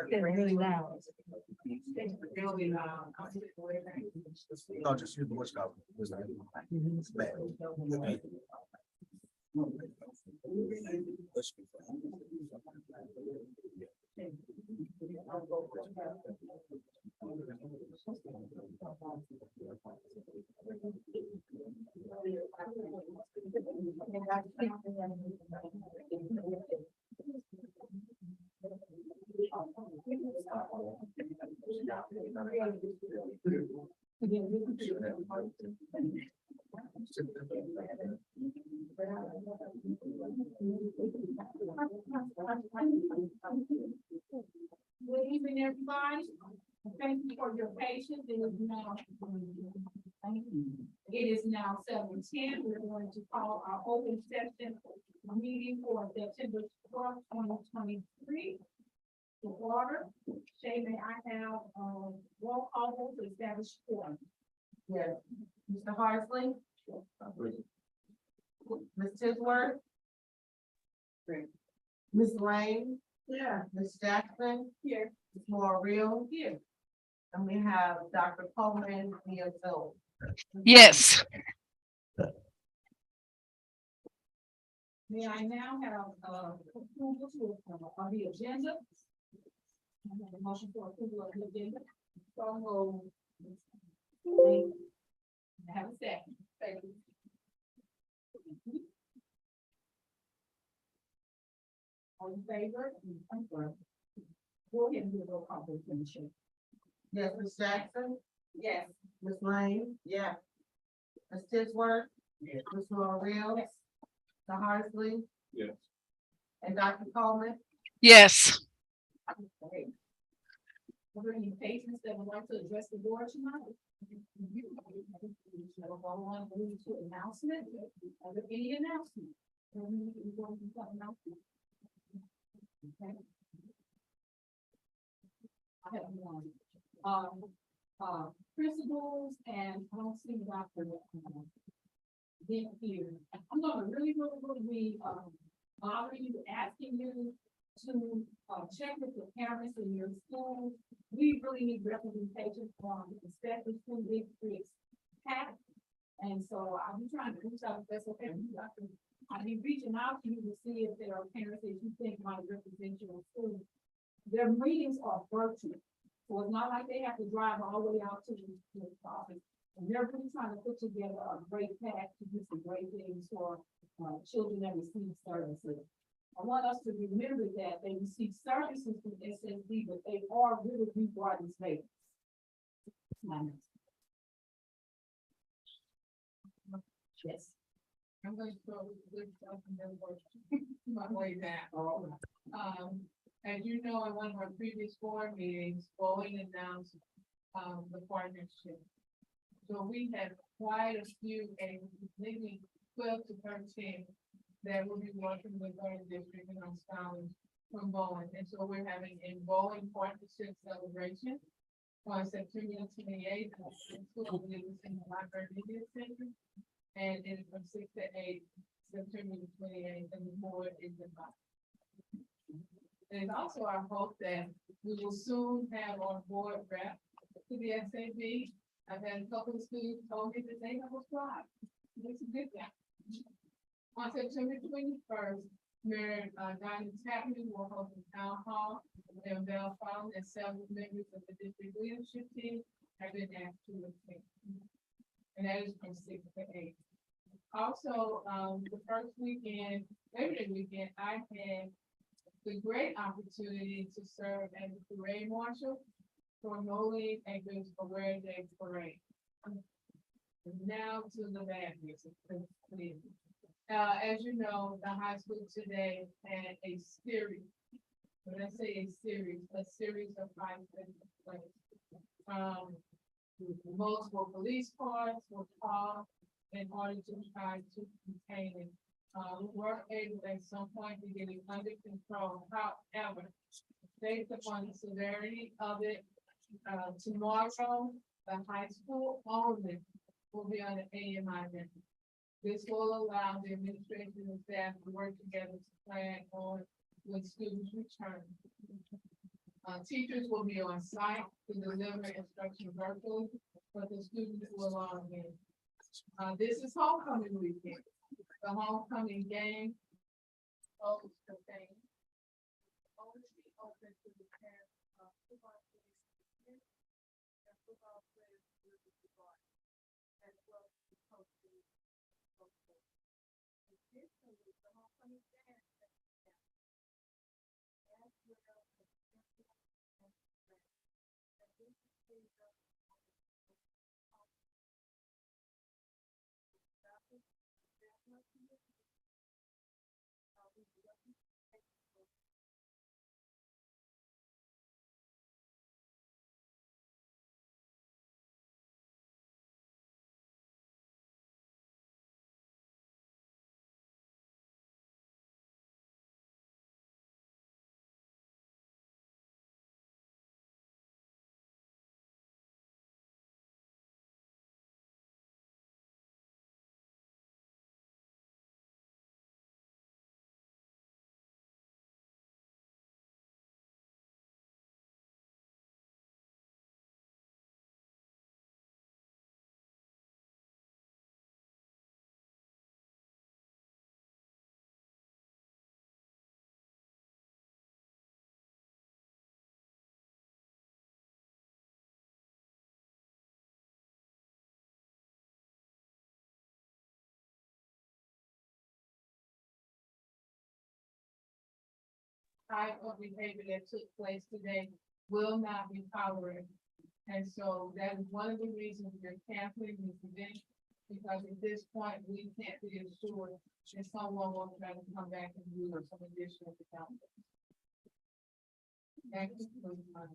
They're really loud. No, just use the what's called. It's bad. Good evening, everybody. Thank you for your patience. It is now 7:10. We're going to call our open session meeting for September 12th, 2023. The order. Shay, may I have roll call to establish quorum? Yes. Mr. Harsley? Ms. Tisworth? Ms. Lane? Yeah. Ms. Jackson? Here. Ms. Morrill? Here. And we have Dr. Coleman via Zoom. Yes. May I now have approval to on the agenda? I have a motion for approval of the agenda. So moved. I have a second. Thank you. All in favor? Go ahead and do a roll call, please. Yes, Ms. Jackson? Yes. Ms. Lane? Yeah. Ms. Tisworth? Yes. Ms. Morrill? Yes. Mr. Harsley? Yes. And Dr. Coleman? Yes. Okay. Are there any patients that would like to address the board tonight? We'll go on to announcement. Are there any announcements? Okay. I have one. Principals and I don't see Dr. Dick here. I'm gonna really be bothering you, asking you to check with the parents in your school. We really need representation from especially school districts. And so I'll be trying to reach out if that's okay. I'll be reaching out to you to see if there are parents that you think might represent your school. Their meetings are virtual, so it's not like they have to drive all the way out to the office. And they're really trying to put together a great pack to do some great things for children that receive services. I want us to remember that they receive services from SSD, but they are really rewarding space. Yes. I'm going to go with good stuff and then work my way back. As you know, in one of our previous board meetings, Boeing announced the partnership. So we had quite a few, maybe 12 to 13 that will be working with our district and our scholars from Boeing. And so we're having a Boeing partnership celebration on September 28th. In the library media center. And it's from 6 to 8, September 28th, and the board is invited. And it's also our hope that we will soon have our board rep to the SAB. I've had a couple of students told me that they have applied. It's a good thing. On September 21st, Mayor Diamond Tappan will host a town hall in Bell Fountain, and several members of the district leadership team have been asked to attend. And that is from 6 to 8. Also, the first weekend, Labor Day weekend, I had the great opportunity to serve as a parade marshal for Moline Acres Aware Day Parade. Now to the bad news. As you know, the high school today had a series. When I say a series of fights that took place. Multiple police cars were called in order to try to contain it. We were able at some point to get it under control. However, based upon the severity of it, tomorrow, the high school only will be on an AMI menu. This will allow the administration and staff to work together to plan on when students return. Teachers will be on site to deliver instruction virtually, but the students will log in. This is homecoming weekend. The homecoming game holds the thing. Only be open to the parents of football players and football players will be involved, as well as the coaches. Additionally, the homecoming dance as well as the type of behavior that took place today will not be tolerated. And so that is one of the reasons we're canceling this event, because at this point, we can't be assured that someone will try to come back and do some additional development. That concludes my.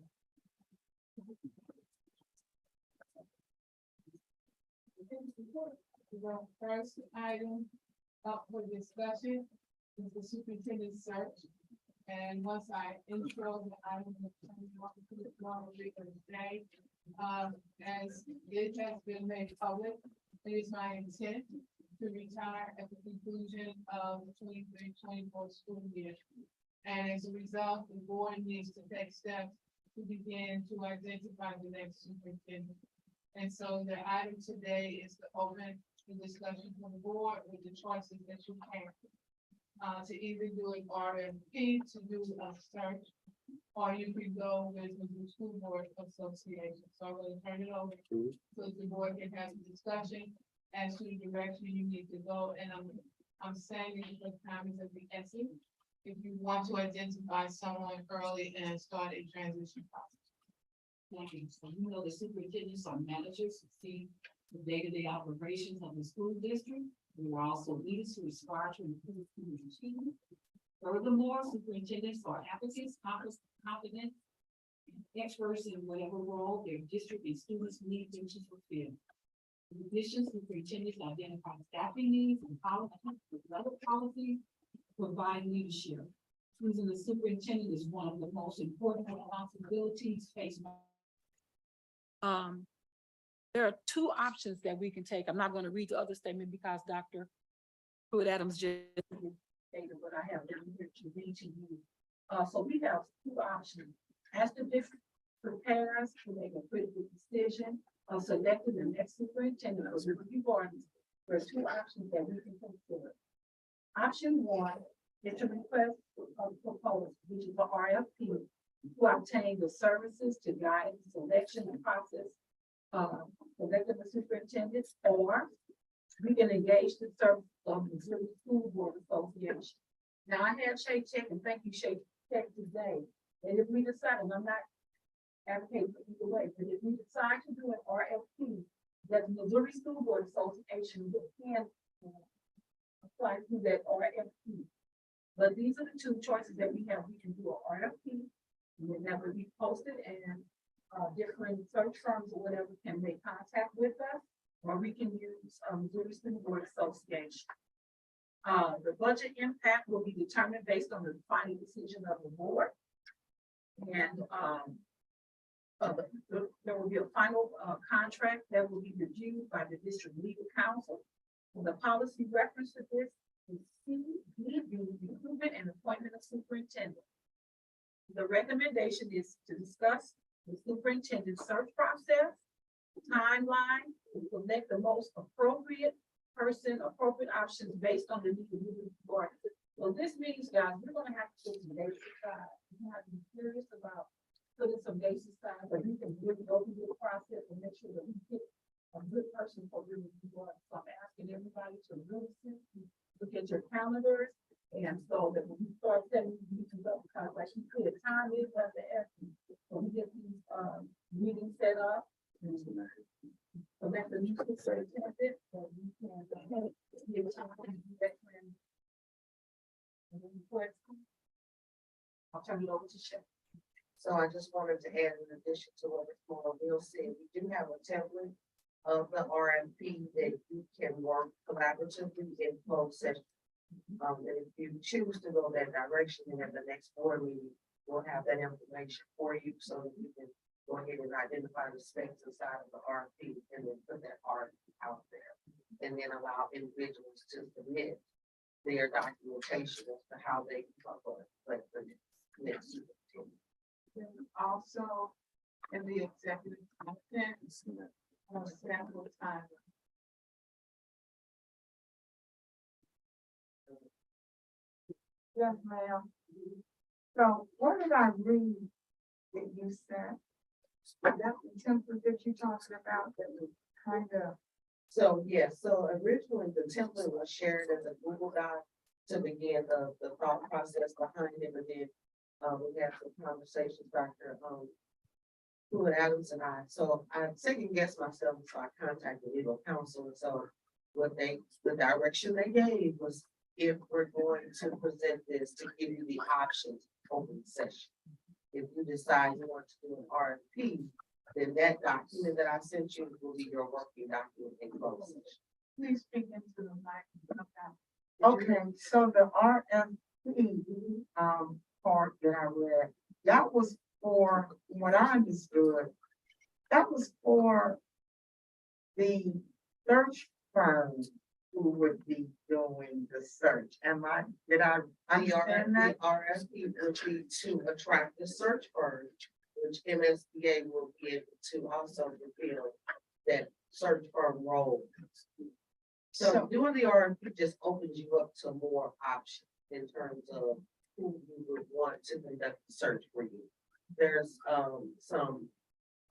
The first item up for discussion is the superintendent's search. And once I intro the item, today, as it has been made public, it is my intent to retire at the conclusion of the 23-24 school year. And as a result, the board needs to take steps to begin to identify the next superintendent. And so the item today is to open the discussion from the board with the choices that you have. To either do an RFP to do a search, or you could go with the school board association. So I'm going to turn it over so the board can have a discussion as to the direction you need to go. And I'm saying it because time is of the essence. If you want to identify someone early and start a transition process. Thank you. So you know the superintendents are managers who see the day-to-day operations of the school district. We are also leaders who aspire to improve student achievement. Furthermore, superintendents are advocates, confident, and experts in whatever role their district and students need them to fulfill. In addition, superintendents identify staffing needs and policies, develop policies, provide leadership. Choosing the superintendent is one of the most important responsibilities faced by. There are two options that we can take. I'm not going to read the other statement because Dr. Pruitt Adams just stated what I have down here to read to you. So we have two options. As the district prepares to make a critical decision of selecting the next superintendent of the review board, there's two options that we can consider. Option one is to request a proposal, which is the RFP, to obtain the services to guide the selection and process selecting the superintendent, or we can engage the service of the Missouri School Board Association. Now, I had Shay check, and thank you, Shay, check today. And if we decide, and I'm not advocating for either way, but if we decide to do an RFP, that the Missouri School Board Association can apply to that RFP. But these are the two choices that we have. We can do an RFP, and then that will be posted, and different search firms or whatever can make contact with us, or we can use Missouri School Board Association. The budget impact will be determined based on the final decision of the board. And there will be a final contract that will be reviewed by the district legal counsel. And the policy reference to this is CBB review the recruitment and appointment of superintendent. The recommendation is to discuss the superintendent search process, timeline, to select the most appropriate person, appropriate options based on the need of the department. So this means, guys, we're gonna have to put some dates aside. You have to be serious about putting some dates aside, but you can really go through the process and make sure that we get a good person for really what. So I'm asking everybody to really look at your calendars, and so that when you start setting these meetings up, because like you said, time is of the essence. When we get these meetings set up. So that's the new superintendent, so you can give time to recommend. Any questions? I'll turn it over to Chef. So I just wanted to add in addition to what Ms. Moore Will said, we do have a template of the RFP that you can work collaboratively in closed session. And if you choose to go that direction, then at the next board meeting, we'll have that information for you so that you can go ahead and identify the specs inside of the RFP and then put that RFP out there. And then allow individuals to submit their documentation as to how they come up with the next superintendent. Also, in the executive content, sample time. Yes, ma'am. So what did I read that you said? That's the template that you're talking about that was kind of. So, yes, so originally the template was shared as a Google Doc to begin the thought process behind it, but then we had some conversations, Dr. Pruitt Adams and I. So I second guessed myself, so I contacted legal counsel. And so the direction they gave was, if we're going to present this, to give you the options open session. If you decide you want to do an RFP, then that document that I sent you will be your working document in closed session. Please speak into the mic. Okay, so the RFP, part that I read, that was for, what I understood, that was for the search firm who would be doing the search. Did I understand that? The RFP would be to attract the search firm, which MSBA will be able to also fulfill that search firm role. So doing the RFP just opens you up to more options in terms of who you would want to conduct the search for you. There's some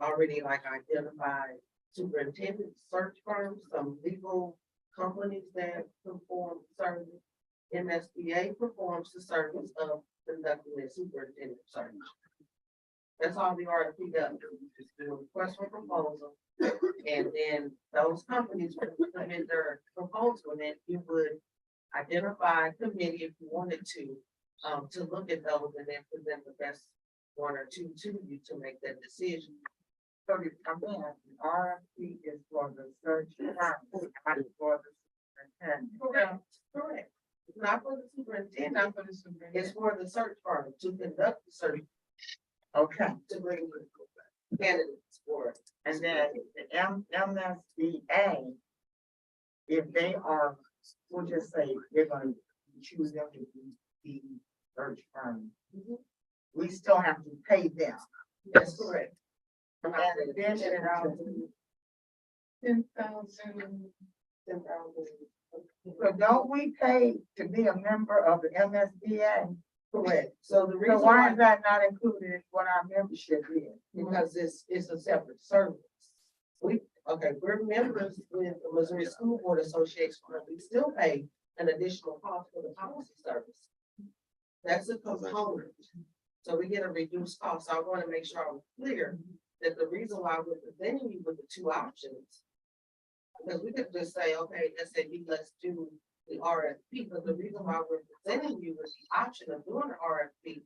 already like identified superintendent search firms, some legal companies that perform service. MSBA performs the service of conducting a superintendent search. That's all the RFP does. You just do a request for proposal, and then those companies would submit their proposal, and then you would identify a committee if you wanted to look at those and then present the best one or two to you to make that decision. So the RFP is for the search firm, not for the superintendent. Correct. It's not for the superintendent, it's for the search firm to conduct the search, Okay, to bring the candidates for it. and then the MSBA, if they are, we'll just say they're gonna choose them to be the search firm. We still have to pay them. That's correct. And then, 10,000. so don't we pay to be a member of the MSBA? Correct. So the So reason why why, is that not included in what our membership is? because it's a separate service. We're members with the Missouri School Board Association, but we still pay an additional cost for the policy service. That's a component. So we get a reduced cost. So I want to make sure I'm clear that the reason why we're presenting you with the two options, because we could just say, okay, SAB, let's do the RFP, but the reason why we're presenting you with the option of doing the RFP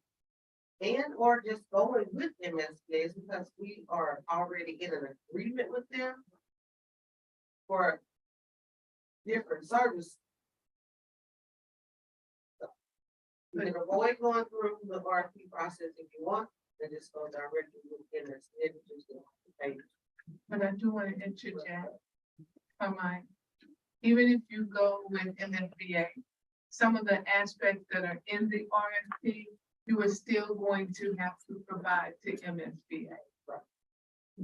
and or just going with MSBA is because we are already in an agreement with them for different services. You can avoid going through the RFP process if you want, and just go directly with MSBA. But I do want to interject. Even if you go with MSBA, some of the aspects that are in the RFP, you are still going to have to provide to MSBA.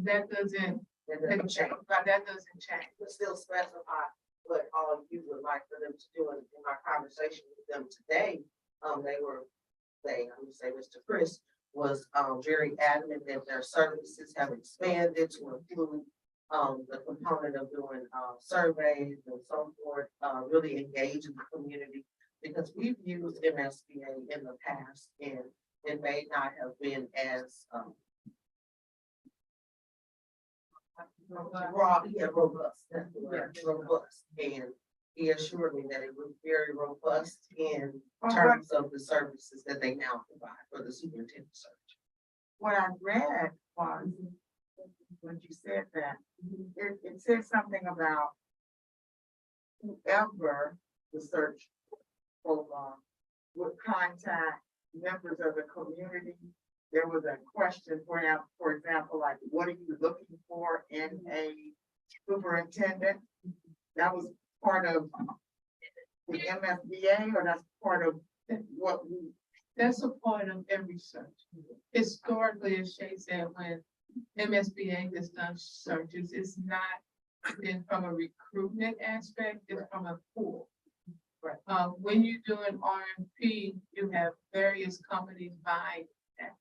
That doesn't, And then change, that doesn't change. but still specify what all you would like for them to do. And in our conversation with them today, I'm gonna say Mr. Chris was, very adamant that their services have expanded to include, the component of doing, surveys and so forth, really engage in the community. Because we've used MSBA in the past and it may not have been as, robust, that's the word, robust. And he assured me that it was very robust in terms of the services that they now provide for the superintendent search. What I read was, when you said that, it said something about whoever the search program would contact members of the community. There was a question for example, like, what are you looking for in a superintendent? That was part of the MSBA, or that's part of what we. That's a part of every search. Historically, as Shay said, when MSBA has done searches, it's not been from a recruitment aspect, it's from a pool. When you do an RFP, you have various companies buying that.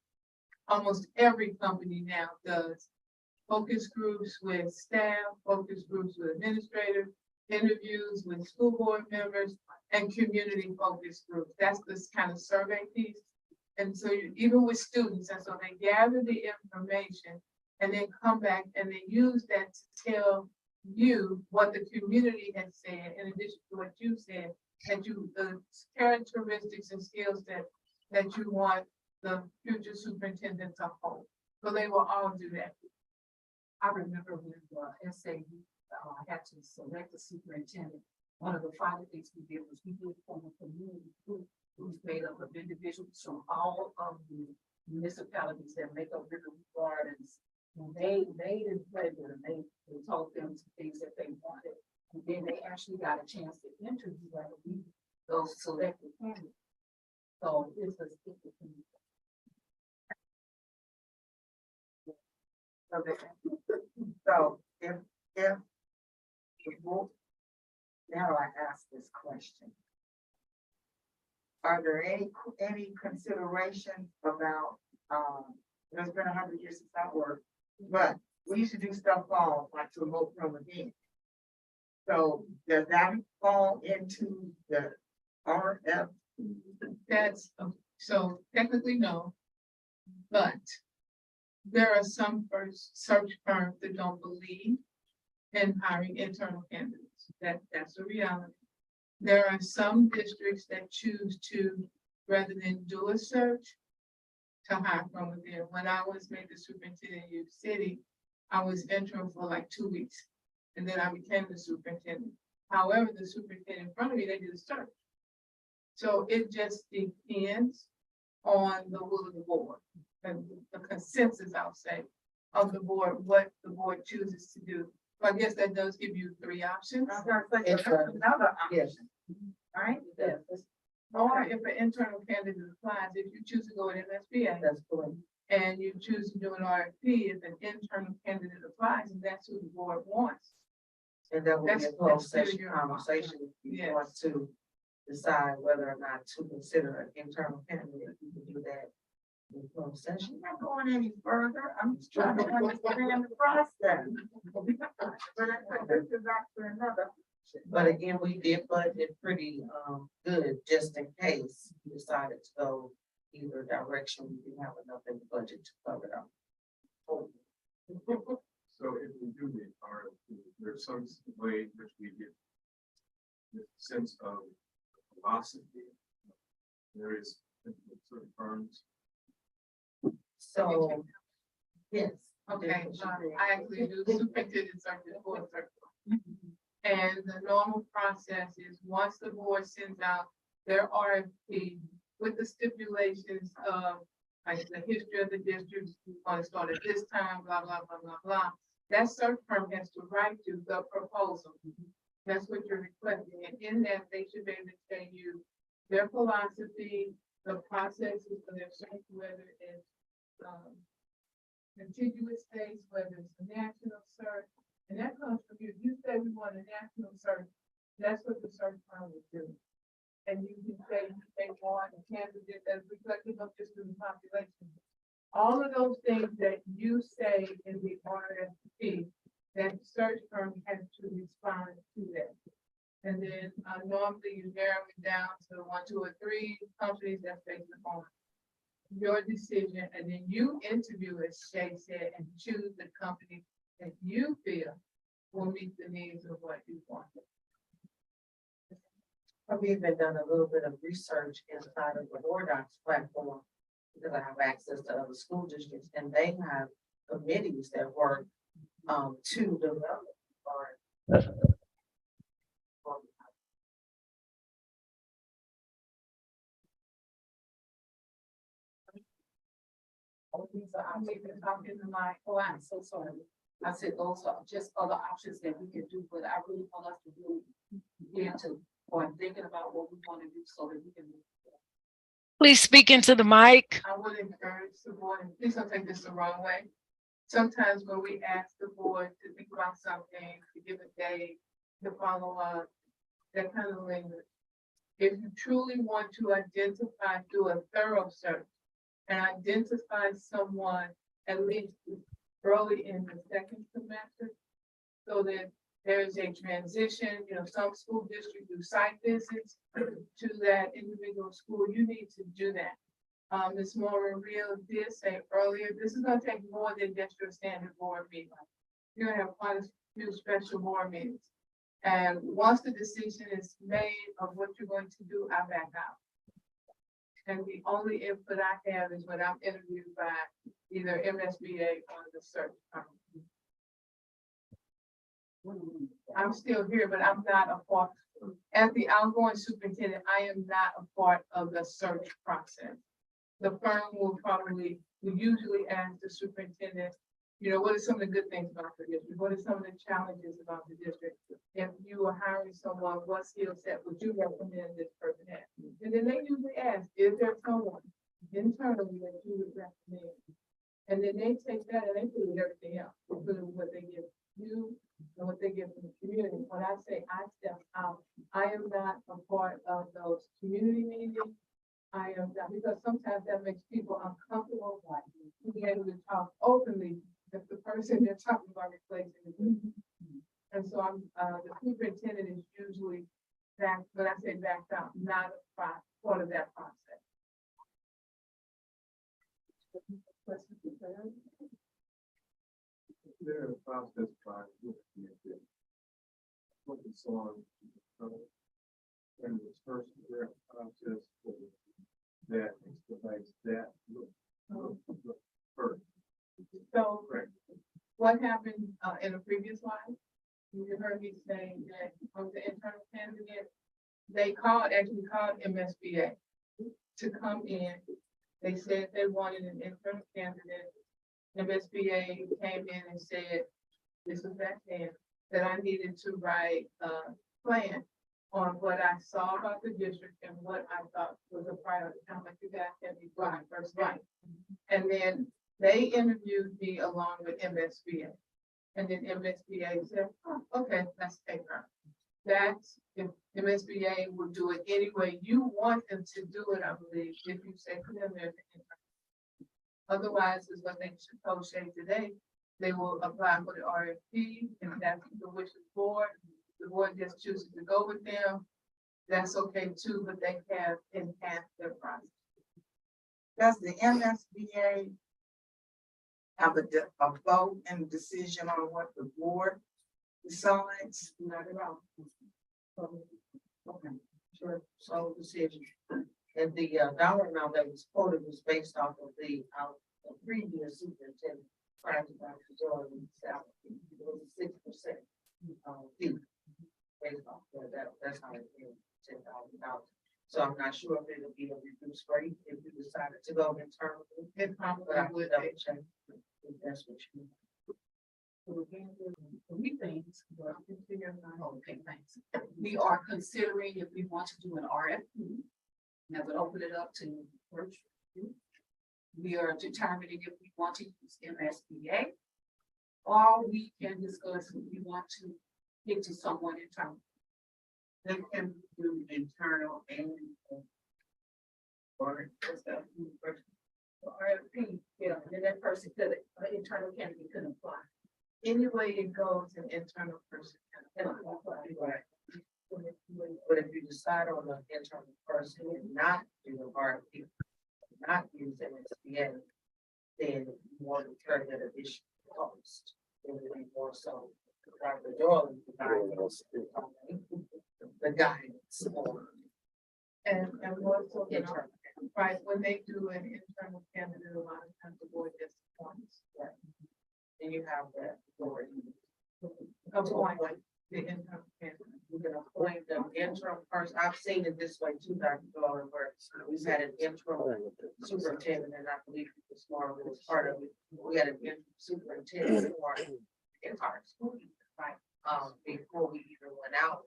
Almost every company now does focus groups with staff, focus groups with administrators, interviews with school board members, and community focus groups. That's this kind of survey piece. And so even with students, and so they gather the information and then come back and they use that to tell you what the community has said, in addition to what you said, that the characteristics and skills that you want the future superintendent to hold. So they will all do that. I remember when SAU had to select a superintendent. One of the final things we did was we did form a community group who's made up of individuals from all of the municipalities that make up River Gardens. And they made it regular, and they told them some things that they wanted. And then they actually got a chance to interview those selected candidates. So it's a So if the board, now I ask this question. Are there any considerations about, it's been 100 years since I worked, but we used to do stuff called like to remote from again. So does that fall into the RF? That's, so technically no, but there are some search firms that don't believe in hiring internal candidates. That's a reality. There are some districts that choose to, rather than do a search, to hire from within. When I was made the superintendent in York City, I was interim for like 2 weeks, and then I became the superintendent. However, the superintendent in front of me, they did a search. So it just depends on the will of the board and the consensus, I'll say, of the board, what the board chooses to do. So I guess that does give you 3 options. It's another option, right? Or if an internal candidate applies, if you choose to go with MSBA. That's correct. And you choose to do an RFP, if an internal candidate applies, and that's who the board wants. And that will be a That's closed still session your- conversation if you Yes. want to decide whether or not to consider an internal candidate. You can do that in closed session. I'm not going any further. I'm just trying to understand the process. But this is actually another. But again, we did budget pretty good, just in case you decided to go either direction. We didn't have enough in the budget to cover it up. So if we do the RFP, there's some way in which we get the sense of philosophy, various certain firms. So, yes. Okay, I actually do superintendent searches, board search. And the normal process is once the board sends out their RFP with the stipulations of like the history of the district, want to start at this time, blah, blah, blah, blah, blah. That search firm has to write you the proposal. That's what you're requesting. And in that, they should be able to tell you their philosophy, the processes for their search, whether it's, contiguous states, whether it's a national search, and that comes from you. You say we want a national search, that's what the search firm would do. And you can say they want a candidate that's reflective of just the population. All of those things that you say in the RFP, that search firm has to respond to that. And then normally you narrow it down to 1, 2, or 3 companies that's based upon your decision, and then you interview, as Shay said, and choose the company that you feel will meet the needs of what you want. I've even done a little bit of research inside of the Docs platform, because I have access to other school districts, and they have committees that work to develop. I'm talking to my, oh, I'm so sorry. I said those are just other options that we can do, but I really want us to really get to, or thinking about what we want to do so that we can. Please speak into the mic. I would encourage the board, and please don't take this the wrong way. Sometimes when we ask the board to think about something, to give a date, to follow up, that kind of language. If you truly want to identify, do a thorough search and identify someone at least early in the second semester, so that there's a transition, some school districts do site visits to that individual school. You need to do that. Ms. Moore-Real did say earlier, this is gonna take more than just your standard board meeting. You're gonna have quite a few special board meetings. And once the decision is made of what you're going to do, I back out. And the only input I have is when I'm interviewed by either MSBA or the search firm. I'm still here, but I'm not a part. As the outgoing superintendent, I am not a part of the search process. The firm will usually ask the superintendent, what are some of the good things about the district? What are some of the challenges about the district? If you are hiring someone, what skill set would you recommend this person have? And then they usually ask, is there someone internally that you would recommend? And then they take that and they put everything else, including what they give you and what they get from the community. When I say I step out, I am not a part of those community meetings. I am not, because sometimes that makes people uncomfortable, like being able to talk openly if the person they're talking about replacing is. And so I'm, the superintendent is usually back, but I say backed out, not a part of that process. There are process by focus on and this first year process that expedites that look first. So Correct. what happened in a previous line? You heard me saying that from the internal candidate, they actually called MSBA to come in. They said they wanted an internal candidate. MSBA came in and said, this was back then, that I needed to write a plan on what I saw about the district and what I thought was a priority. I'm like, you guys had me right first night. And then they interviewed me along with MSBA. And then MSBA said, oh, okay, let's take her. That's if MSBA will do it any way you want them to do it, I believe, if you say to them there's an intern. Otherwise, is what they should told Shay today. They will apply for the RFP, and that's the wish of the board. The board just chooses to go with them. That's okay too, but they have enhanced their process. Does the MSBA have a vote and decision on what the board decides? Not at all. Okay. Sure, so decision. And the dollar amount that was quoted was based off of the previous superintendent prior to Dr. Jordan's salary. It was a 6% fee. Based off of that, that's how it came $10,000. So I'm not sure if it'll be a reduced rate if you decided to go internally. It probably But I would would double check if that's what you. We think, okay, thanks. We are considering if we want to do an RFP And I would open it up to virtual. We are determining if we want to use MSBA. Or we can discuss if we want to get to someone internal. They can do internal and. Or just a RFP, yeah, and then that person could, internal candidate could apply. any way it goes, an internal person. Can apply. Right. But if you decide on an internal person and not do an RFP, not use MSBA, then you want to turn that additional cost. It would be more so, Dr. Doyle provides the guidance on And more so, you know, internal. right, when they do an internal candidate, a lot of times the board disappoints. And you have that authority. Appoint the internal candidate. You can appoint the interim person. I've seen it this way too, Dr. Doyle, where we've had an interim superintendent, and I believe this morning was part of it. We had an interim superintendent for the entire school year, right? Before we even went out.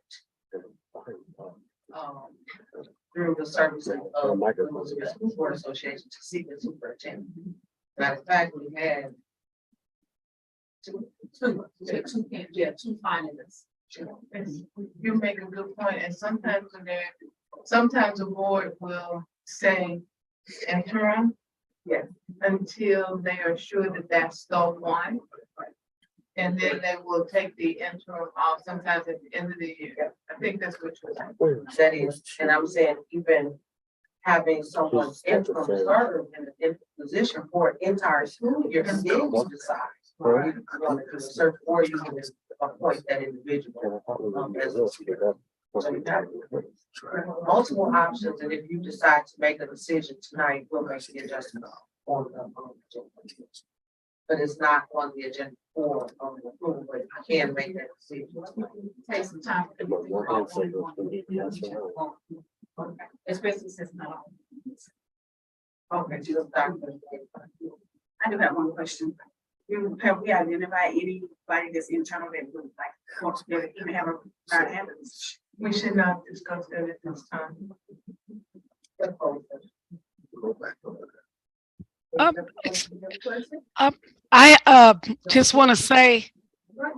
Through the services of the Missouri School Board Association to seek a superintendent. Matter of fact, we had Two finalists. You make a good point, and sometimes the board will say interim. Yes. Until they are sure that that's the one. And then they will take the interim off sometimes at the end of the year. I think that's what you're saying. that is, and I'm saying even having someone interim serve in a position for an entire school year and then you decide. Or you want to do a search, or you can just appoint that individual. As a speaker. So you have multiple options, and if you decide to make a decision tonight, we'll make the adjustment on the agenda. But it's not on the agenda for approval, but you can make that decision tonight. Take some time. Especially since not. Okay, just Dr. I do have one question. Have we identified anybody that's internal that would like, want to even have a, habits? We should not discuss that at this time. I just want to say,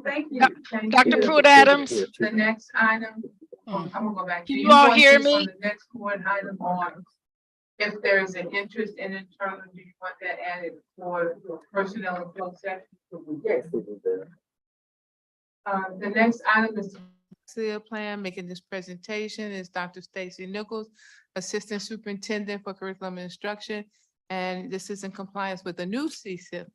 Thank you. Dr. Pruitt Adams, The next item, I'm gonna go back. Can Do you all want hear this me? on the next board item on, if there is an interest in internal, do you want that added for personnel and closed session? Yes. The next item is the plan. Making this presentation is Dr. Stacy Nichols, Assistant Superintendent for Curriculum and Instruction. And this is in compliance with the new CSIP,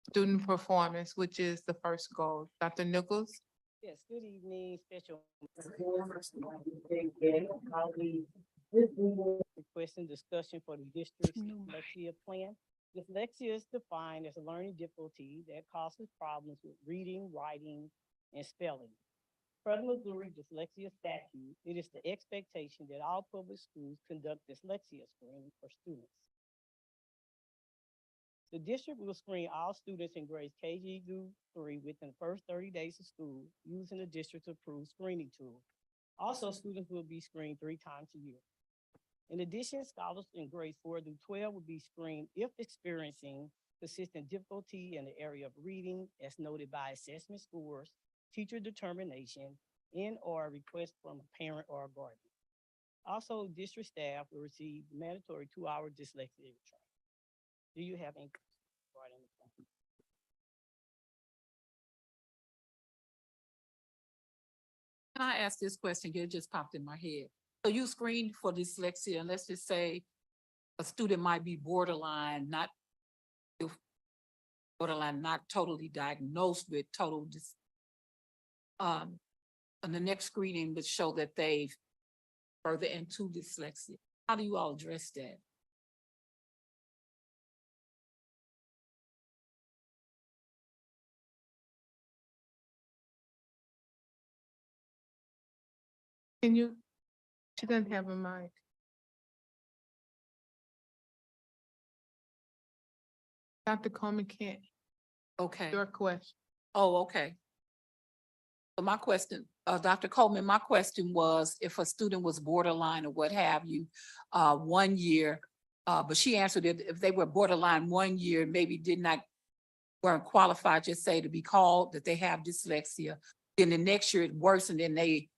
student performance, which is the first goal. Dr. Nichols? Yes, good evening, special. Requesting discussion for the district's dyslexia plan. Dyslexia is defined as a learning difficulty that causes problems with reading, writing, and spelling. Per the Missouri Dyslexia Statute, it is the expectation that all public schools conduct dyslexia screening for students. The district will screen all students in grades KG through 3 within the first 30 days of school using the district's approved screening tool. Also, students will be screened 3 times a year. In addition, scholars in grades 4 through 12 will be screened if experiencing persistent difficulty in the area of reading, as noted by assessment scores, teacher determination, and/or request from a parent or a guardian. Also, district staff will receive mandatory 2-hour dyslexia training. Do you have any questions regarding the plan? Can I ask this question? It just popped in my head. So you screen for dyslexia, and let's just say a student might be borderline, not totally diagnosed with total and the next screening would show that they've further into dyslexia. How do you all address that? Can you, she doesn't have a mic. Dr. Coleman can't, Okay. your question. Oh, okay. So my question, Dr. Coleman, my question was if a student was borderline or what have you, 1 year, but she answered it, if they were borderline 1 year, maybe weren't qualified, just say to be called that they have dyslexia. Then the next year it worsened and they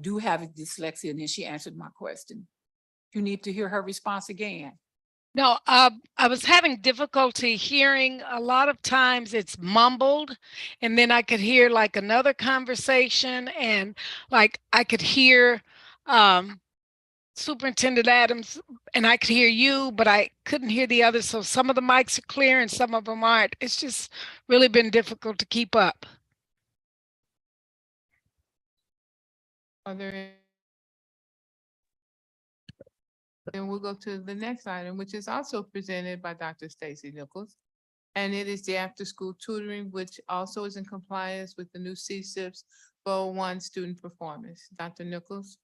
do have dyslexia, and then she answered my question. You need to hear her response again. No, I was having difficulty hearing. A lot of times it's mumbled, and then I could hear like another conversation, and like I could hear Superintendent Adams, and I could hear you, but I couldn't hear the others. So some of the mics are clear and some of them aren't. It's just really been difficult to keep up. Are there? Then we'll go to the next item, which is also presented by Dr. Stacy Nichols. And it is the after-school tutoring, which also is in compliance with the new CSIPs Goal 1 student performance. Dr. Nichols?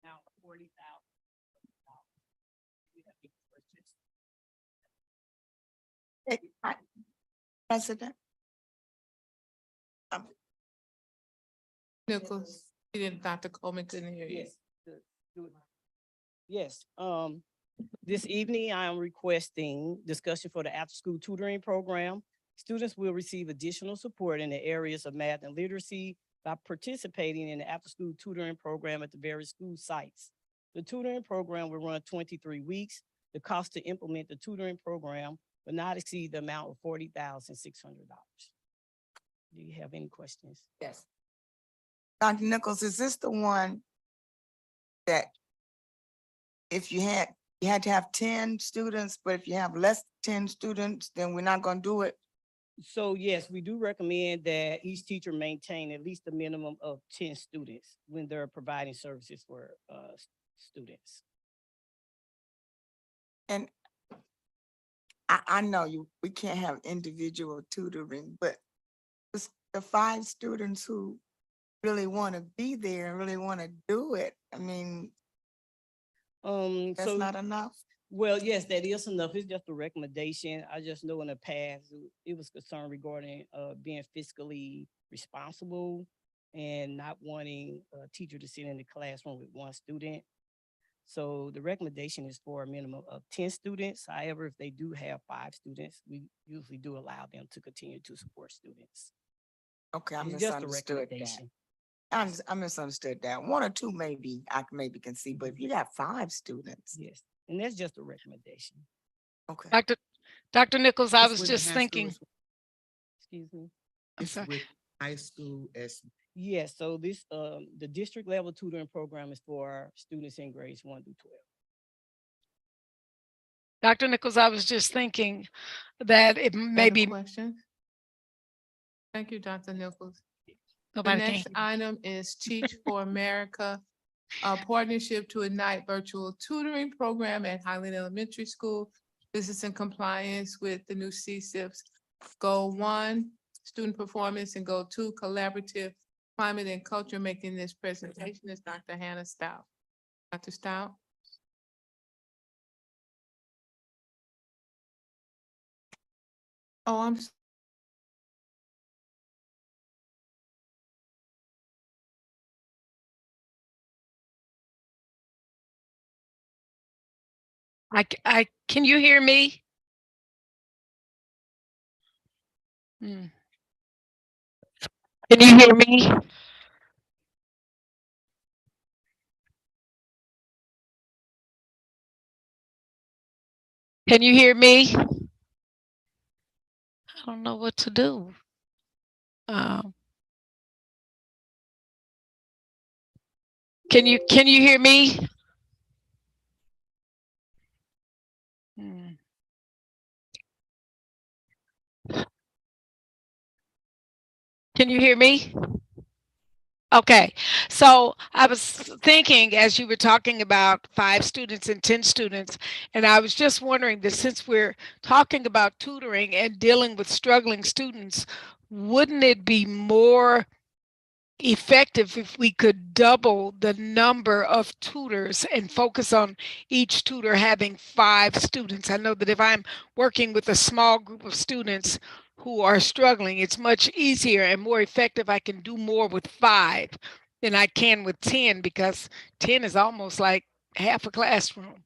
Now, 40,000. President, Nichols, Dr. Coleman couldn't hear you. Yes. Good. Yes, this evening I am requesting discussion for the after-school tutoring program. Students will receive additional support in the areas of math and literacy by participating in the after-school tutoring program at the various school sites. The tutoring program will run 23 weeks. The cost to implement the tutoring program will not exceed the amount of $40,600. Do you have any questions? Yes. Dr. Nichols, is this the one that if you had to have 10 students, but if you have less than 10 students, then we're not gonna do it? So yes, we do recommend that each teacher maintain at least a minimum of 10 students when they're providing services for students. And I know we can't have individual tutoring, but the 5 students who really want to be there and really want to do it, I mean, that's So not enough. well, yes, that is enough. It's just a recommendation. I just know in the past, it was concerned regarding being fiscally responsible and not wanting a teacher to sit in the classroom with one student. So the recommendation is for a minimum of 10 students. However, if they do have 5 students, we usually do allow them to continue to support students. Okay, I It's just a misunderstood that. recommendation. I misunderstood that. 1 or 2 maybe, I maybe can see, but if you got 5 students, Yes, and that's just a recommendation. okay. Dr. Nichols, I It's was with the just high school thinking, as well. Excuse me. I'm It's sorry. with high school as Yes, so this, the district level tutoring program is for students in grades 1 through 12. Dr. Nichols, I was just thinking that it may Other be questions? Thank you, Dr. Nichols. The nobody next can. item is Teach for America, a partnership to ignite virtual tutoring program at Highland Elementary School. This is in compliance with the new CSIPs Goal 1, student performance, and Goal 2, collaborative climate and culture. Making this presentation is Dr. Hannah Stout. Dr. Stout? Oh, Can you hear me? Hmm. Can you hear me? Can you hear me? I don't know what to do. Can you hear me? Hmm. Can you hear me? Okay, so I was thinking as you were talking about 5 students and 10 students, and I was just wondering that since we're talking about tutoring and dealing with struggling students, wouldn't it be more effective if we could double the number of tutors and focus on each tutor having 5 students? I know that if I'm working with a small group of students who are struggling, it's much easier and more effective. I can do more with 5 than I can with 10, because 10 is almost like half a classroom,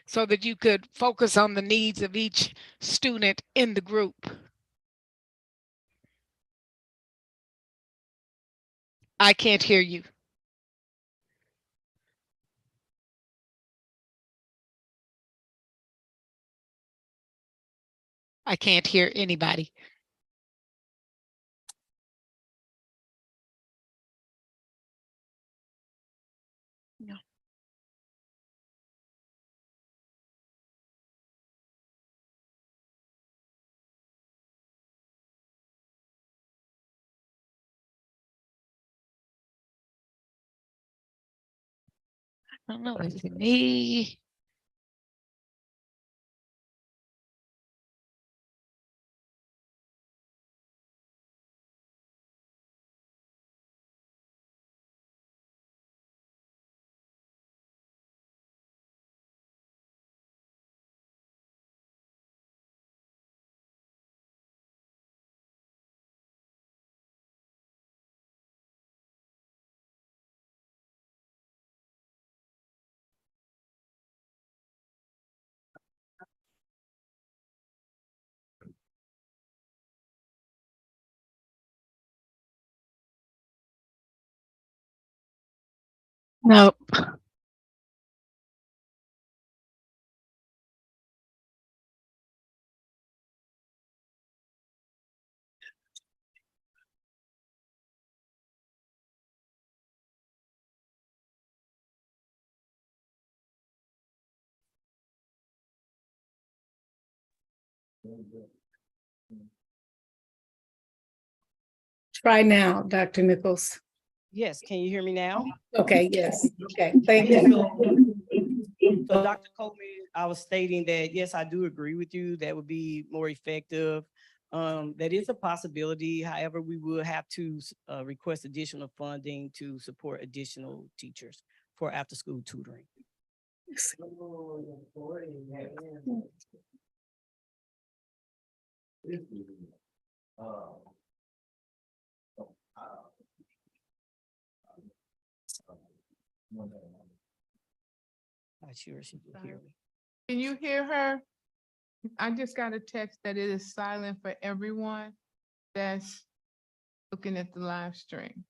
so that you could focus on the needs of each student in the group. I can't hear you. I can't hear anybody. No. I don't know, is it me? No. Try now, Dr. Nichols. Yes, can you hear me now? Okay, yes, okay, thank you. So Dr. Coleman, I was stating that, yes, I do agree with you. That would be more effective. That is a possibility. However, we will have to request additional funding to support additional teachers for after-school tutoring. Not sure she can hear me. Can you hear her? I just got a text that it is silent for everyone that's looking at the live stream.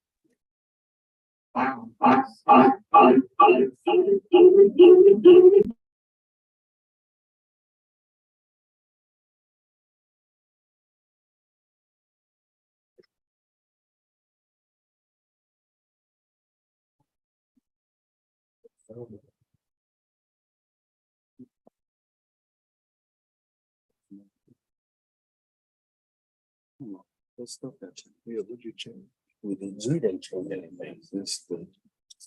That stuff that you, yeah, would you change? We didn't change anything. This the,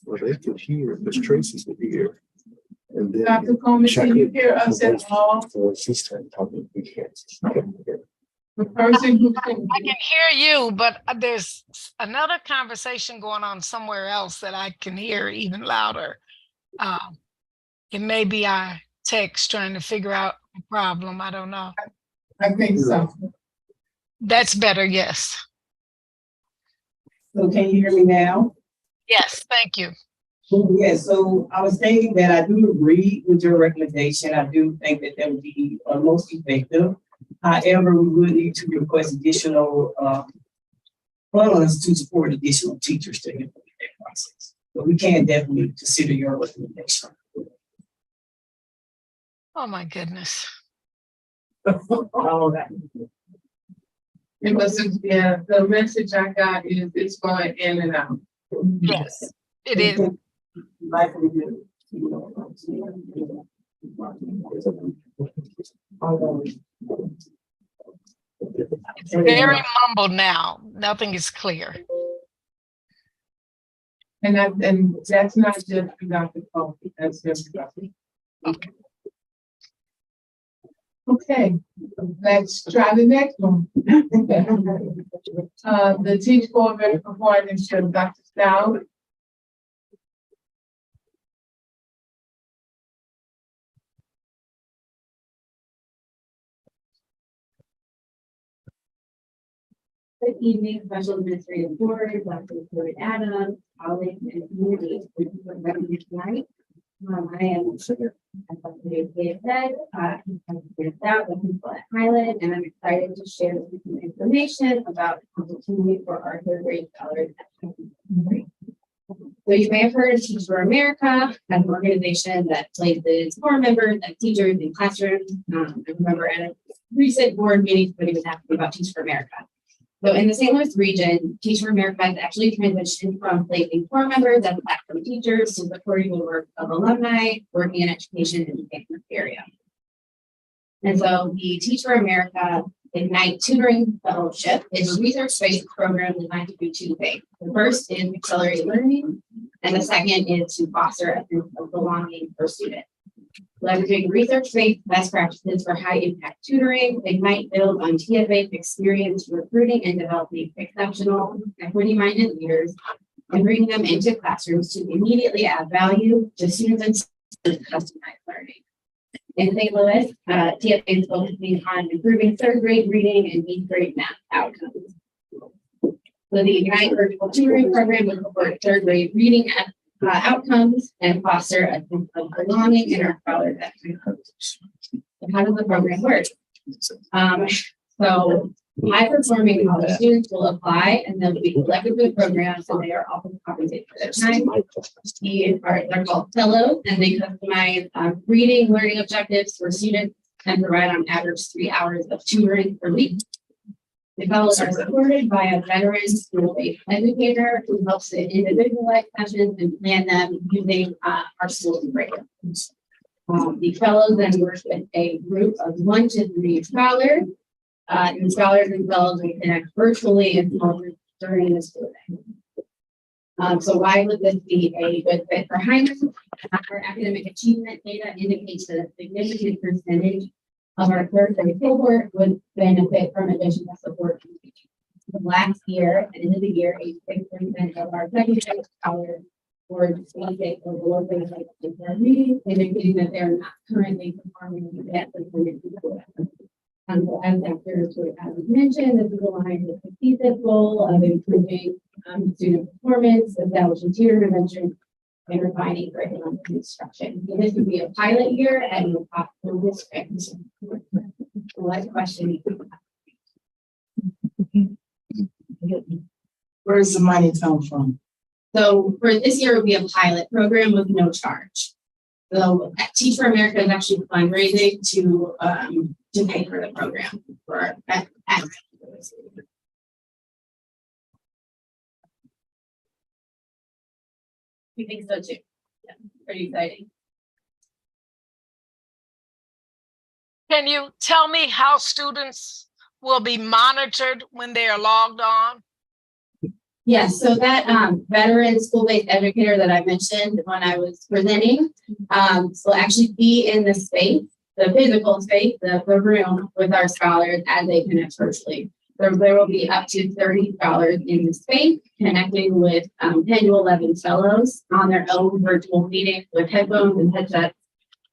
well, they could hear, Miss Tracy could hear. And then. Dr. Coleman, can you hear us at all? So she started talking, we can't. The person who can. I can hear you, but there's another conversation going on somewhere else that I can hear even louder. It may be our text trying to figure out the problem. I don't know. I think so. That's better. Yes. So can you hear me now? Yes. Thank you. Yes, so I was thinking that I do agree with your recommendation. I do think that that would be most effective. However, we would need to request additional funds to support additional teachers to implement that process. But we can definitely consider your recommendation. Oh my goodness. All right. It was, yeah, the message I got is it's going in and out. Yes, it is. Likely to, It's very mumbled now. Nothing is clear. And that's not just for Dr. Cole, that's just for Dr. Okay, let's try the next one. The teach for medical partnership, Dr. Stout. Good evening, Special Administrative Board, Dr. Floyd Adams, colleagues and community. Thank you for inviting me tonight. I am sugar. As Dave said, I'm out the people at Highland, and I'm excited to share with you information about the opportunity for our third grade scholars at Highland. So you may have heard of Teach for America, an organization that places core members and teachers in classrooms. I remember at a recent board meeting, somebody was asking about Teach for America. So in the St. Louis region, Teach for America has actually transitioned from placing core members as classroom teachers to supporting the work of alumni working in education in the St. Louis area. And so the Teach for America Ignite Tutoring Fellowship is a research-based program designed to do two things. The first is accelerate learning, and the second is to foster a sense of belonging for students. Leveraging research-based best practices for high-impact tutoring, Ignite builds on TFA's experience recruiting and developing exceptional, equity-minded leaders and bringing them into classrooms to immediately add value to students and customized learning. In St. Louis, TFA is focusing on improving third grade reading and eighth grade math outcomes. So the Ignite virtual tutoring program will support third grade reading outcomes and foster a sense of belonging in our scholars. So how does the program work? So high-performing college students will apply and they'll be selected for the program, so they are often compensated for their time. They're called fellows, and they customize reading, learning objectives for students and provide on average 3 hours of tutoring per week. The fellows are supported by a veteran school-based educator who helps to individualize sessions and plan them using our school curriculum. The fellows then work with a group of 1 to 3 scholars. And scholars and fellows will connect virtually and small groups during the school day. So why would this be a good fit for Highland? Our academic achievement data indicates that a significant percentage of our third grade cohort would benefit from additional support. Last year, at the end of the year, 86% of our second grade scholars were dyslexic or below baseline in their reading, indicating that they are not currently performing at the school. As Dr. mentioned, this is aligned with the CSIP goal of improving student performance, establishing tutor intervention, and refining curriculum instruction. So this would be a pilot year and a possible district. What question? Where does the money come from? So for this year, it would be a pilot program with no charge. So Teach for America is actually fundraising to pay for the program for we think so too. Yeah, pretty exciting. Can you tell me how students will be monitored when they are logged on? Yes, so that veteran school-based educator that I mentioned when I was presenting will actually be in the space, the physical space, the room with our scholars as they connect virtually. There will be up to 30 scholars in the space connecting with 10 to 11 fellows on their own virtual meeting with headphones and headsets.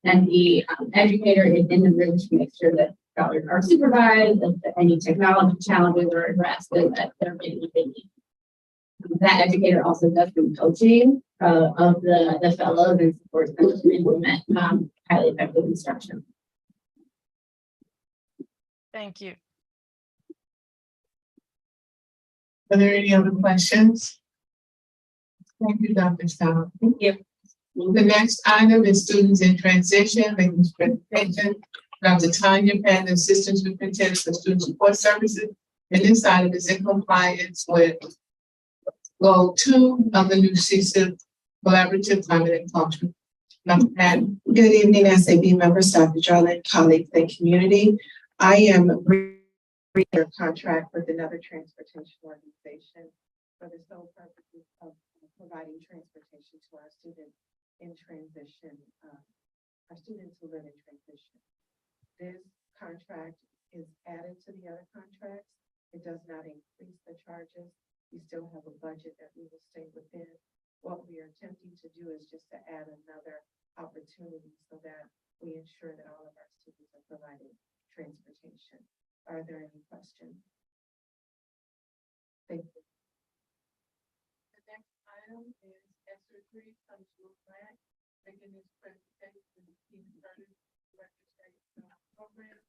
And the educator is in the room to make sure that scholars are supervised, and that any technology challenges are addressed, and that they're getting what they need. That educator also does some coaching of the fellows and supports them to implement highly effective instruction. Thank you. Are there any other questions? Thank you, Dr. Stout. Thank you. The next item is students in transition, making this presentation. Dr. Tanya Pan, Assistant Superintendent for Student Support Services. And this item is in compliance with Goal 2 of the new CSIP Collaborative Climate and Culture. Dr. Pan. Good evening, SAB members, Dr. Jarlett, colleagues, and community. I am reading a contract with another transportation organization for the sole purpose of providing providing transportation to our students in transition, our students who live in transition. This contract is added to the other contracts. It does not increase the charges. We still have a budget that we will stay within. What we are attempting to do is just to add another opportunity so that we ensure that all of our students are provided transportation. Are there any questions? Thank you. The next item is Esther Three, Council Grant, making this presentation to the Team Service Registration Program.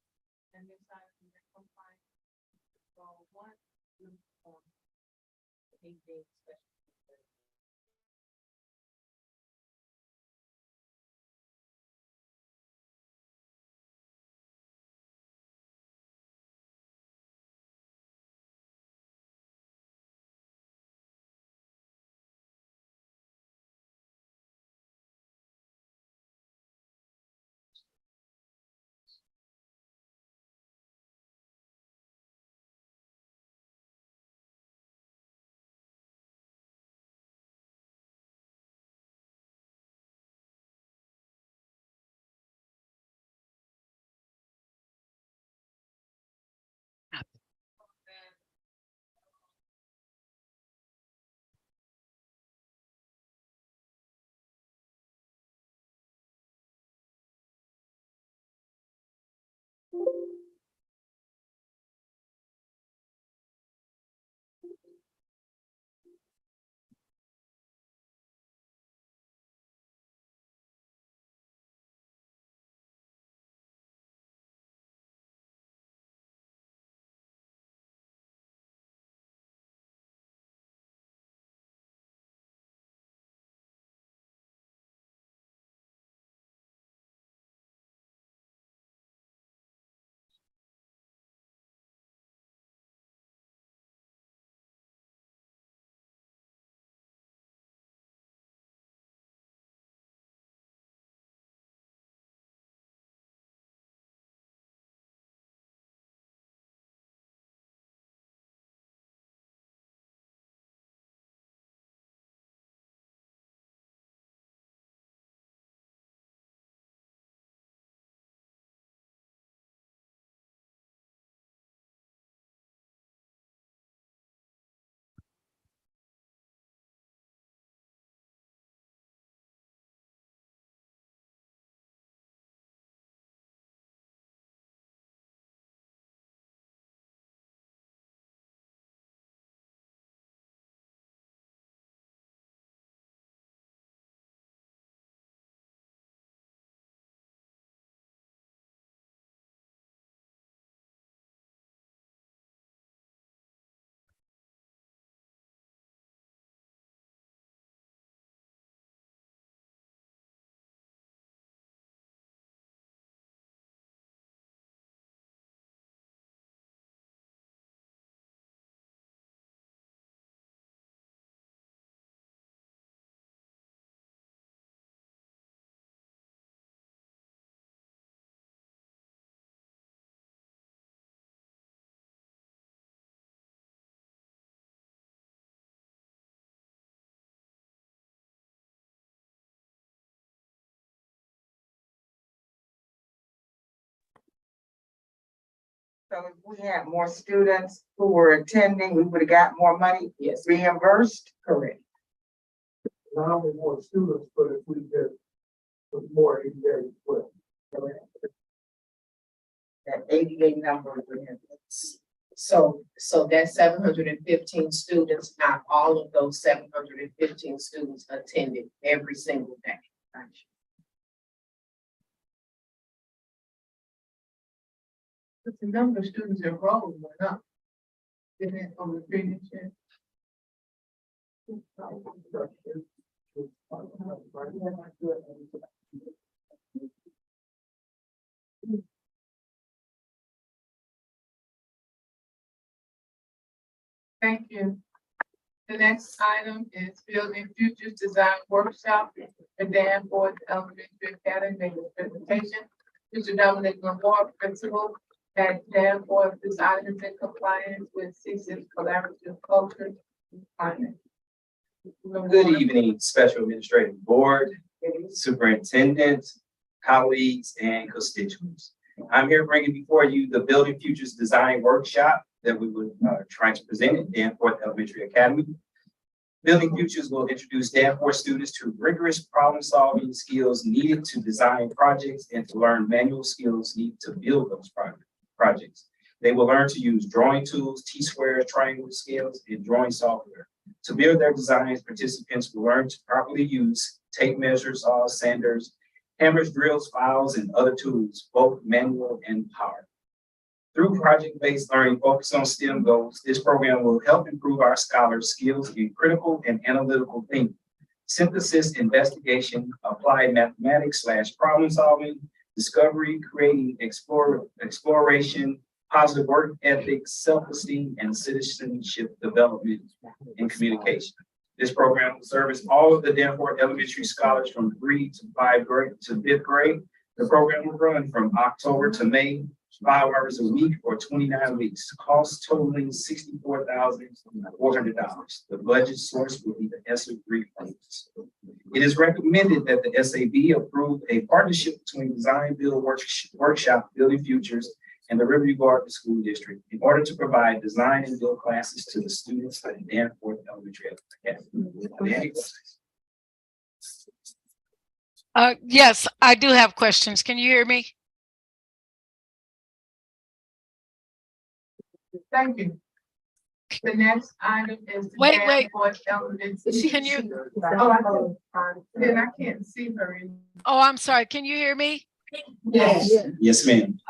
And this item is compliant with goal 1, uniform, 8-day special. So if we had more students who were attending, we would have got more money reimbursed? Correct. Not only more students, but if we get more ADA, well, That ADA number. So that 715 students, not all of those 715 students attended every single day. But the number of students enrolled went up. Didn't it on the previous year? Thank you. The next item is Building Futures Design Workshop for Danforth Elementary Academy presentation. Mr. Dominic Lamar, Principal at Danforth, this item is in compliance with CC's collaborative culture requirement. Good evening, Special Administrative Board, Superintendent, colleagues, and constituents. I'm here bringing before you the Building Futures Design Workshop that we were trying to present at Danforth Elementary Academy. Building Futures will introduce Danforth students to rigorous problem-solving skills needed to design projects and to learn manual skills needed to build those projects. They will learn to use drawing tools, T-squares, triangle scales, and drawing software. To build their designs, participants will learn to properly use tape measures, saws, sanders, hammers, drills, files, and other tools, both manual and power. Through project-based learning focused on STEM goals, this program will help improve our scholars' skills in critical and analytical thinking, synthesis, investigation, applied mathematics / problem solving, discovery, creating, exploration, positive work ethics, self-esteem, and citizenship development and communication. This program will service all of the Danforth Elementary scholars from 3 to 5th grade. The program will run from October to May, 5 hours a week or 29 weeks, cost totaling $64,400. The budget source will be the ESSER funds. It is recommended that the SAB approve a partnership between Design Build Workshop Building Futures and the Riverview Garden School District in order to provide design and build classes to the students at Danforth Elementary Academy. Yes, I do have questions. Can you hear me? Thank you. The next item is. Wait. Can you? Then I can't see her. Oh, I'm sorry. Can you hear me? Yes. Yes, ma'am.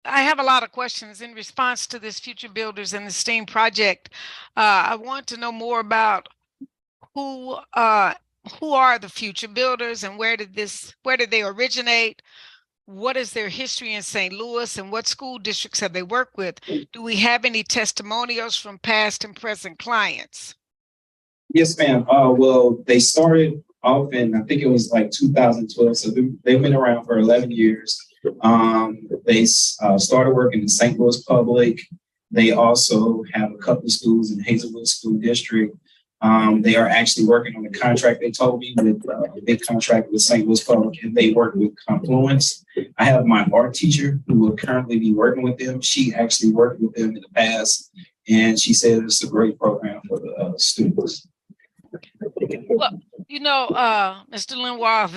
I have a lot of questions in response to this Future Builders and the STEAM project. I want to know more about who are the Future Builders and where did they originate? What is their history in St. Louis and what school districts have they worked with? Do we have any testimonials from past and present clients? Yes, ma'am. Well, they started off in, I think it was like 2012. So they've been around for 11 years. They started working in St. Louis Public. They also have a couple of schools in Hazelwood School District. They are actually working on a contract, they told me, with a big contract with St. Louis Public, and they work with Confluence. I have my art teacher who will currently be working with them. She actually worked with them in the past, and she said it's a great program for the students. Well, Mr. Lenoir,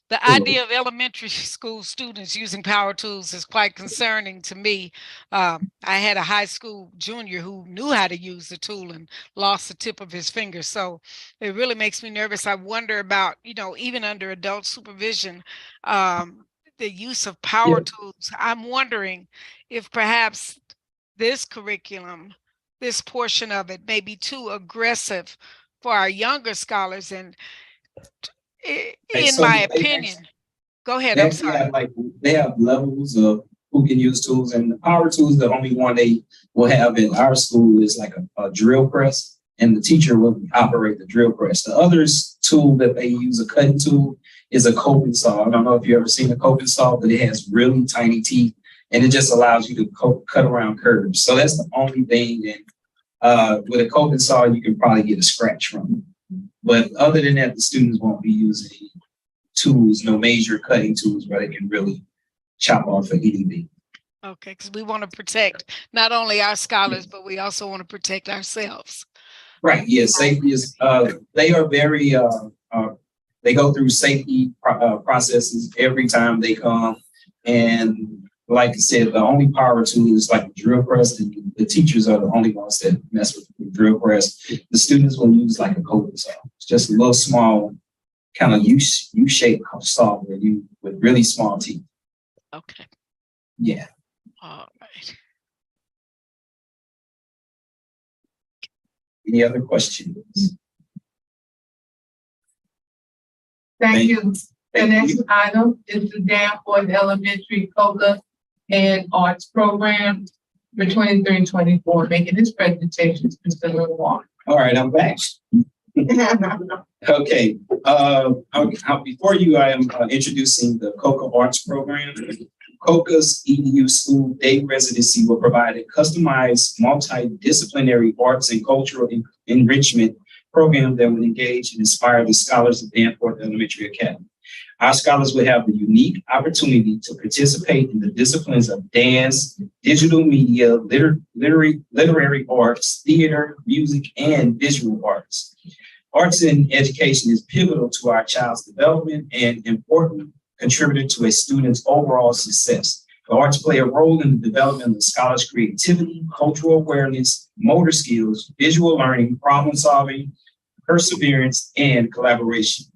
the idea of elementary school students using power tools is quite concerning to me. I had a high school junior who knew how to use the tool and lost the tip of his finger. So it really makes me nervous. I wonder about, even under adult supervision, the use of power tools. I'm wondering if perhaps this curriculum, this portion of it may be too aggressive for our younger scholars. And in my opinion, go ahead. I'm sorry. They have levels of who can use tools, and the power tools, the only one they will have in our school is like a drill press, and the teacher will operate the drill press. The other tool that they use, a cutting tool, is a coping saw. I don't know if you've ever seen a coping saw, but it has really tiny teeth, and it just allows you to cut around curves. So that's the only thing. And with a coping saw, you can probably get a scratch from it. But other than that, the students won't be using tools, no major cutting tools where they can really chop off anything. Okay, because we want to protect not only our scholars, but we also want to protect ourselves. Right, yes, safety is, they are very, they go through safety processes every time they come. And like I said, the only power tool is like a drill press, and the teachers are the only ones that mess with the drill press. The students will use like a coping saw. It's just a little small, kind of U-shaped saw with really small teeth. Okay. Yeah. All right. Any other questions? Thank you. The next item is the Danforth Elementary COCA and Arts Program for 23-24. Making this presentation is Mr. Lenoir. All right, I'm back. Okay. Before you, I am introducing the COCA Arts Program. COCA's EDU School Day Residency will provide a customized multidisciplinary arts and cultural enrichment program that would engage and inspire the scholars of Danforth Elementary Academy. Our scholars will have the unique opportunity to participate in the disciplines of dance, digital media, literary arts, theater, music, and visual arts. Arts in education is pivotal to our child's development and important contributor to a student's overall success. The arts play a role in the development of the scholar's creativity, cultural awareness, motor skills, visual learning, problem solving, perseverance, and collaboration.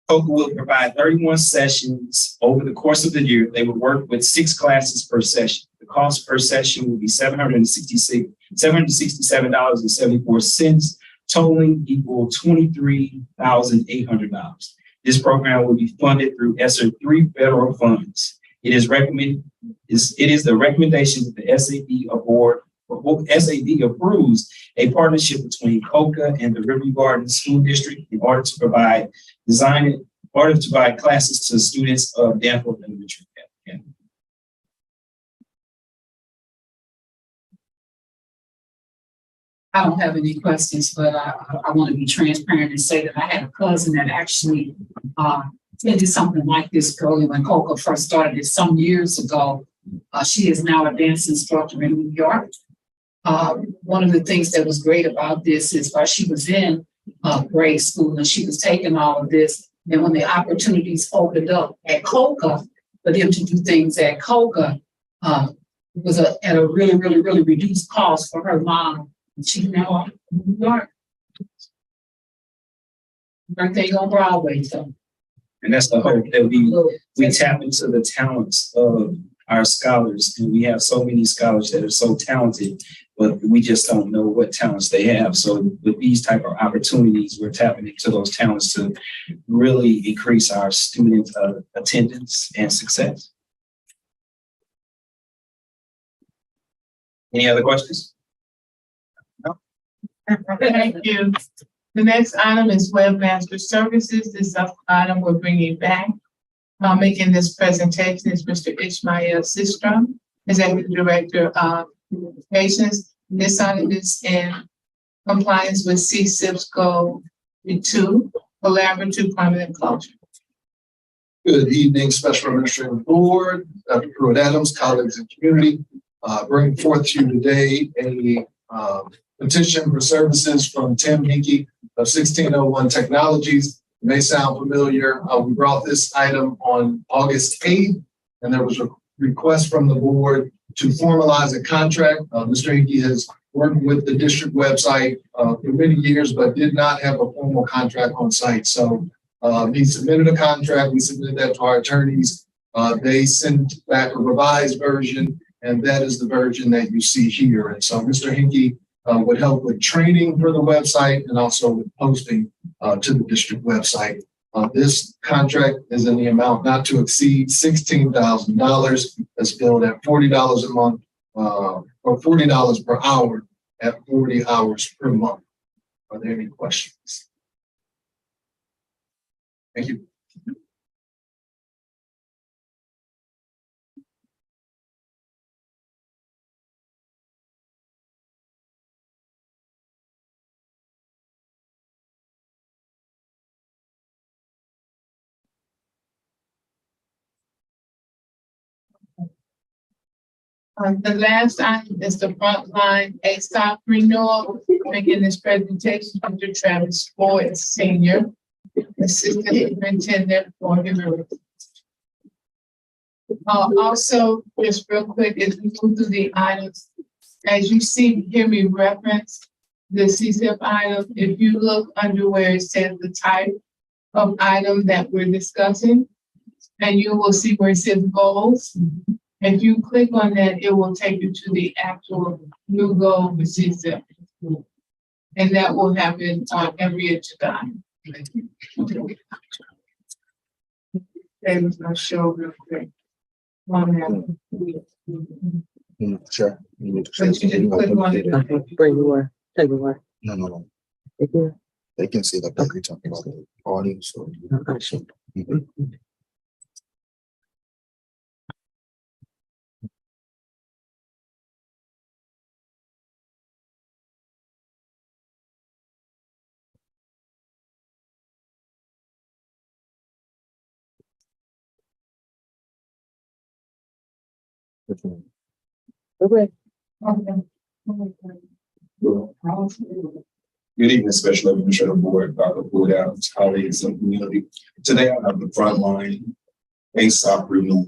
COCA will provide 31 sessions over the course of the year. They will work with 6 classes per session. The cost per session will be $767.74, totaling equal $23,800. This program will be funded through ESSER 3 federal funds. It is the recommendation that the SAD approves a partnership between COCA and the Riverview Gardens School District in order to provide classes to students of Danforth Elementary Academy. I don't have any questions, but I want to be transparent and say that I had a cousin that actually did something like this early when COCA first started it some years ago. She is now a dance instructor in New York. One of the things that was great about this is while she was in grade school and she was taking all of this, and when the opportunities opened up at COCA for them to do things at COCA, it was at a really, really, really reduced cost for her mom. She's now in New York. Birthday on Broadway, so. And that's the hope that we tap into the talents of our scholars. And we have so many scholars that are so talented, but we just don't know what talents they have. So with these type of opportunities, we're tapping into those talents to really increase our student attendance and success. Any other questions? Thank you. The next item is Webmaster Services. This item we're bringing back. Making this presentation is Mr. Ishmael Sistrom, Executive Director of Communications. This item is in compliance with CSIP's Goal 2, Collaborative Permanent Closure. Good evening, Special Administrative Board, Dr. Pruitt Adams, colleagues and community. Bringing forth to you today a petition for services from Tim Hickey of 1601 Technologies. It may sound familiar. We brought this item on August 8th, and there was a request from the board to formalize a contract. Mr. Hickey has worked with the district website for many years, but did not have a formal contract on site. So he submitted a contract. We submitted that to our attorneys. They sent back a revised version, and that is the version that you see here. And so Mr. Hickey would help with training for the website and also with posting to the district website. This contract is in the amount not to exceed $16,000. That's billed at $40 a month or $40 per hour at 40 hours per month. Are there any questions? Thank you. The last item is the frontline ASOP renewal. Making this presentation, Mr. Travis Floyd, Senior, Assistant Superintendent for Human. Also, just real quick, as we move through the items, as you hear me reference the CSIP item, if you look under where it says the type of item that we're discussing, and you will see where it says goals. If you click on that, it will take you to the actual new goal for CSIP. And that will happen every time. David's gonna show real quick. Sure. But you just click on it. Bring more, take more. No. Right there. They can see that you're talking about the audience. Okay. Okay. Good evening, Special Administrative Board, Dr. Wood Adams, colleagues and community. Today I have the frontline ASOP renewal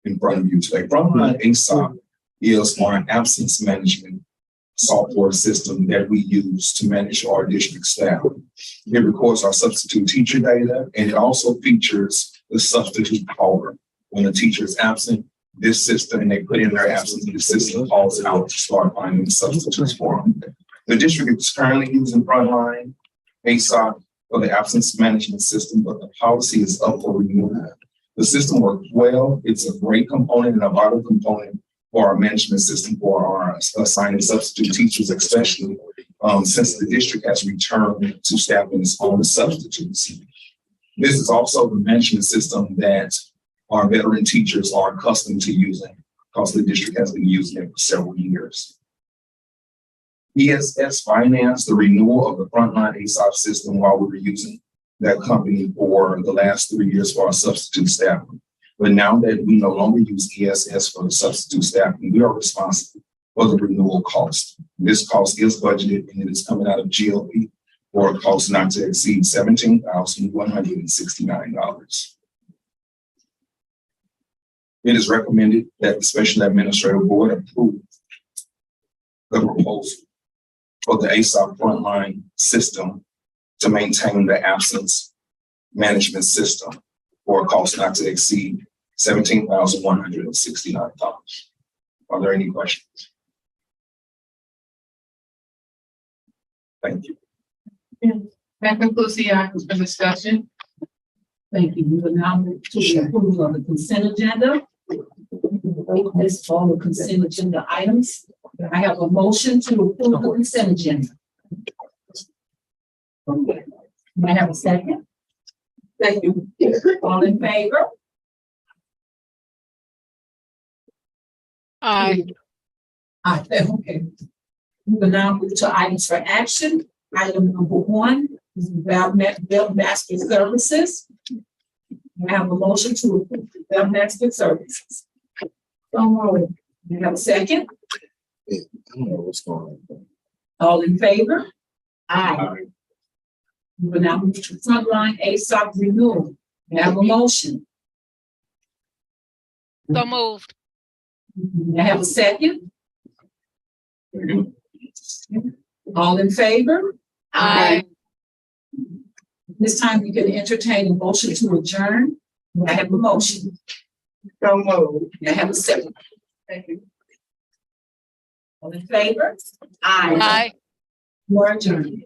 in front of you today. Frontline ASOP is our absence management software system that we use to manage our district staff. It records our substitute teacher data, and it also features the substitute caller. When a teacher is absent, this system, and they put in their absence, and the system calls out to start finding the substitutes for them. The district is currently using Frontline ASOP for the absence management system, but the policy is up for renewal. The system works well. It's a great component and a vital component for our management system for our assigning substitute teachers, especially since the district has returned to staffing its own substitutes. This is also the management system that our veteran teachers are accustomed to using because the district has been using it for several years. ESS financed the renewal of the Frontline ASOP system while we were using that company for the last 3 years for our substitute staffing. But now that we no longer use ESS for the substitute staffing, we are responsible for the renewal cost. This cost is budgeted and it is coming out of GLP for a cost not to exceed $17,169. It is recommended that the Special Administrative Board approve the proposal for the ASOP frontline system to maintain the absence management system for a cost not to exceed $17,169. Are there any questions? Thank you. That concludes the items for discussion. Thank you. We will now move to the approval of the consent agenda. This is all the consent agenda items. I have a motion to approve the consent agenda. May I have a second? Thank you. All in favor? Aye. Aye, okay. We will now move to items for action. Item number 1 is Bell Master Services. I have a motion to approve Bell Master Services. So you have a second? I don't know what's going on. All in favor? Aye. Aye. We will now move to Frontline ASOP renewal. May I have a motion? So moved. May I have a second? All in favor? Aye. This time we can entertain a motion to adjourn. May I have a motion? So moved. May I have a second? Thank you. All in favor? Aye. Aye. You are adjourned.